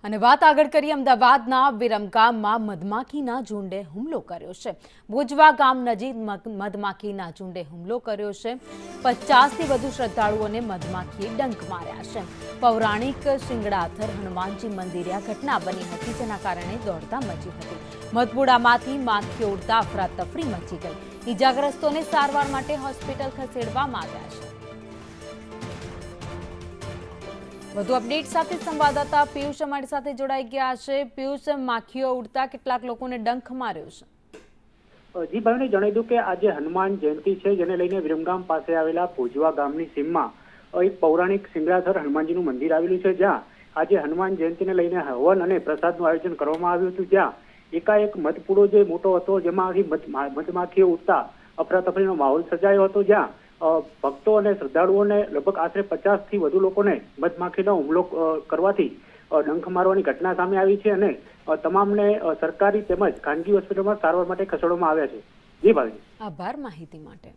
અને વાત આગળ કરીએ અમદાવાદના વિરમગામમાં મધમાખીના ઝુંડે હુમલો કર્યો છે। ભુજવા ગામ નજીક મધમાખીના ઝુંડે હુમલો કર્યો છે। 50થી વધુ શ્રદ્ધાળુઓને મધમાખીએ ડંખ માર્યા છે। પૌરાણિક સિંગડાથર હનુમાનજી મંદિરે આ ઘટના બની હતી, જેના કારણે દોડધામ મચી હતી। મધપુડામાંથી માખીઓ ઉડતા અફરાતફરી મચી ગઈ। ઈજાગ્રસ્તોને સારવાર માટે હોસ્પિટલ ખસેડવામાં આવ્યા છે। વધુ અપડેટ સાથે સંવાદદાતા પિયુષ અમારી સાથે જોડાઈ ગયા છે। પિયુષ, માખીઓ ઉડતા કેટલાક લોકોને ડંખ માર્યો છે। જી ભાઈને જણાવી દઉં કે આજે હનુમાન જયંતિ છે, જેને લઈને વિરમગામ પાસે આવેલા ભુજવા ગામની સીમમાં એક પૌરાણિક સિંગડાથર હનુમાનજીનું મંદિર આવેલું છે, જ્યાં આજે હનુમાન જયંતિને લઈને હવન અને પ્રસાદનું આયોજન કરવામાં આવ્યું હતું। જ્યાં એકાએક મધપુડો જે મોટો હતો, જેમાં મધમાખીઓ ઉડતા અફરાતફરીનો માહોલ સર્જાયો હતો। જ્યાં ભક્તો અને શ્રદ્ધાળુઓને લગભગ આશરે 50થી વધુ લોકોને મધમાખીનો હુમલો કરવાથી ડંખ મારવાની ઘટના સામે આવી છે અને તમામને સરકારી તેમજ ખાનગી હોસ્પિટલમાં સારવાર માટે ખસેડવામાં આવ્યા છે। જી ભાઈ, આભાર માહિતી માટે।